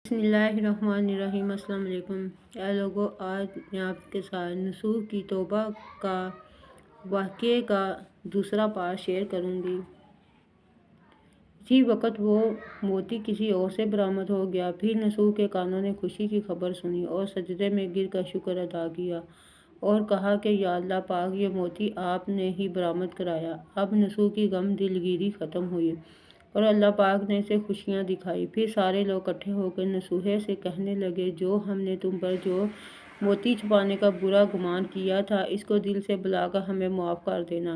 بسم اللہ الرحمن الرحیم۔ السلام علیکم۔ اے لوگو، آج میں آپ کے ساتھ نسوح کی توبہ کا واقعے کا دوسرا پارٹ شیئر کروں گی۔ اسی وقت وہ موتی کسی اور سے برآمد ہو گیا۔ پھر نسوح کے کانوں نے خوشی کی خبر سنی اور سجدے میں گر کر شکر ادا کیا اور کہا کہ یا اللہ پاک، یہ موتی آپ نے ہی برآمد کرایا۔ اب نسوح کی غم دلگیری ختم ہوئی اور اللہ پاک نے اسے خوشیاں دکھائی۔ پھر سارے لوگ اکٹھے ہو کر نسوح سے کہنے لگے، جو ہم نے تم پر جو موتی چھپانے کا برا گمان کیا تھا، اس کو دل سے بھلا کر ہمیں معاف کر دینا۔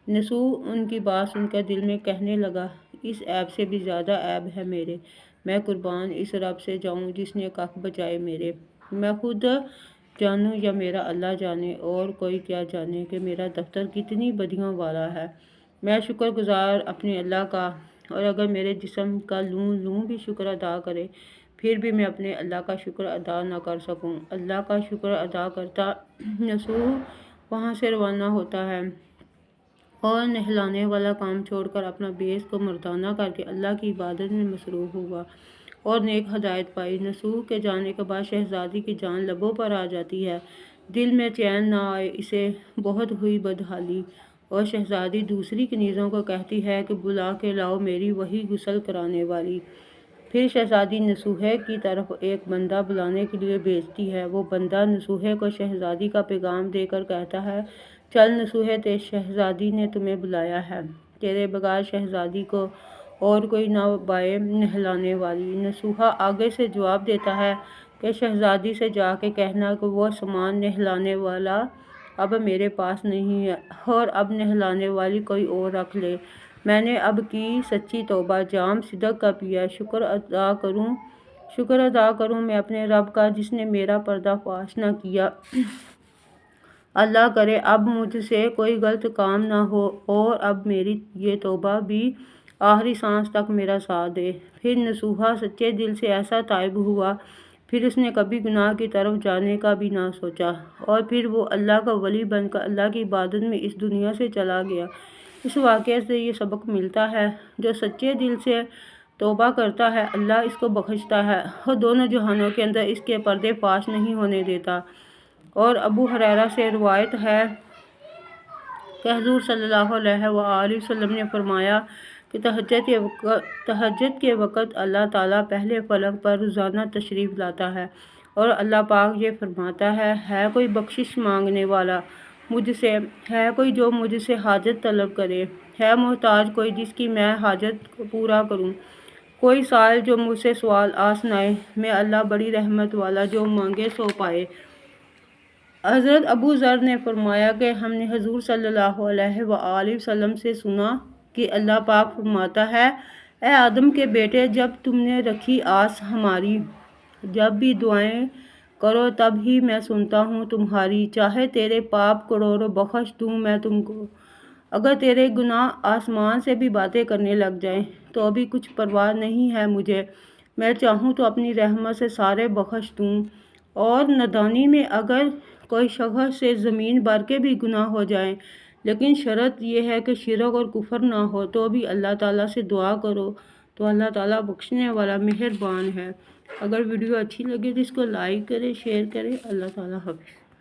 نسوح ان کی بات سن کر دل میں کہنے لگا، اس عیب سے بھی زیادہ عیب ہے میرے۔ میں قربان اس رب سے جاؤں جس نے ککھ بچائے میرے۔ میں خود جانوں یا میرا اللہ جانے، اور کوئی کیا جانے کہ میرا دفتر کتنی بدیوں والا ہے۔ میں شکر گزار اپنے اللہ کا، اور اگر میرے جسم کا لوں بھی شکر ادا کرے، پھر بھی میں اپنے اللہ کا شکر ادا نہ کر سکوں۔ اللہ کا شکر ادا کرتا نسوح وہاں سے روانہ ہوتا ہے اور نہلانے والا کام چھوڑ کر اپنا بیس کو مردانہ کر کے اللہ کی عبادت میں مصروف ہوا اور نیک ہدایت پائی۔ نسوح کے جانے کے بعد شہزادی کی جان لبوں پر آ جاتی ہے، دل میں چین نہ آئے اسے، بہت ہوئی بدحالی، اور شہزادی دوسری کنیزوں کو کہتی ہے کہ بلا کے لاؤ میری وہی غسل کرانے والی۔ پھر شہزادی نسوح کی طرف ایک بندہ بلانے کے لیے بھیجتی ہے۔ وہ بندہ نسوح کو شہزادی کا پیغام دے کر کہتا ہے، چل نسوح، شہزادی نے تمہیں بلایا ہے، تیرے بغیر شہزادی کو اور کوئی نہ بائے نہلانے والی۔ نسوح آگے سے جواب دیتا ہے کہ شہزادی سے جا کے کہنا کہ وہ سامان نہلانے والا اب میرے پاس نہیں ہے، اور اب نہلانے والی کوئی اور رکھ لے۔ میں نے اب کی سچی توبہ، جام صدق کا پیا، شکر ادا کروں میں اپنے رب کا جس نے میرا پردہ فاش نہ کیا۔ اللہ کرے اب مجھ سے کوئی غلط کام نہ ہو، اور اب میری یہ توبہ بھی آخری سانس تک میرا ساتھ دے۔ پھر نسوح سچے دل سے ایسا تائب ہوا، پھر اس نے کبھی گناہ کی طرف جانے کا بھی نہ سوچا، اور پھر وہ اللہ کا ولی بن کر اللہ کی عبادت میں اس دنیا سے چلا گیا۔ اس واقعے سے یہ سبق ملتا ہے، جو سچے دل سے توبہ کرتا ہے اللہ اس کو بخشتا ہے اور دونوں جہانوں کے اندر اس کے پردے فاش نہیں ہونے دیتا۔ اور ابو ہریرہ سے روایت ہے کہ حضور صلی اللہ علیہ وآلہ وسلم نے فرمایا کہ تہجد کے وقت اللہ تعالیٰ پہلے فلک پر روزانہ تشریف لاتا ہے اور اللہ پاک یہ فرماتا ہے کوئی بخشش مانگنے والا مجھ سے، ہے کوئی جو مجھ سے حاجت طلب کرے، ہے محتاج کوئی جس کی میں حاجت پورا کروں، کوئی سائل جو مجھ سے سوال سنائے، میں اللہ بڑی رحمت والا جو مانگے سو پائے۔ حضرت ابو ذر نے فرمایا کہ ہم نے حضور صلی اللہ علیہ وآلہ وسلم سے سنا کہ اللہ پاک فرماتا ہے، اے آدم کے بیٹے، جب تم نے رکھی آس ہماری، جب بھی دعائیں کرو تب ہی میں سنتا ہوں تمہاری، چاہے تیرے پاپ کروڑوں بخش دوں میں تم کو، اگر تیرے گناہ آسمان سے بھی باتیں کرنے لگ جائیں تو بھی کچھ پرواہ نہیں ہے مجھے، میں چاہوں تو اپنی رحمت سے سارے بخش دوں۔ اور نادانی میں اگر کوئی شخص سے زمین بھر کے بھی گناہ ہو جائیں، لیکن شرط یہ ہے کہ شرک اور کفر نہ ہو، تو بھی اللہ تعالیٰ سے دعا کرو تو اللہ تعالیٰ بخشنے والا مہربان ہے۔ اگر ویڈیو اچھی لگے تو اس کو لائک کریں، شیئر کریں۔ اللہ تعالیٰ حافظ۔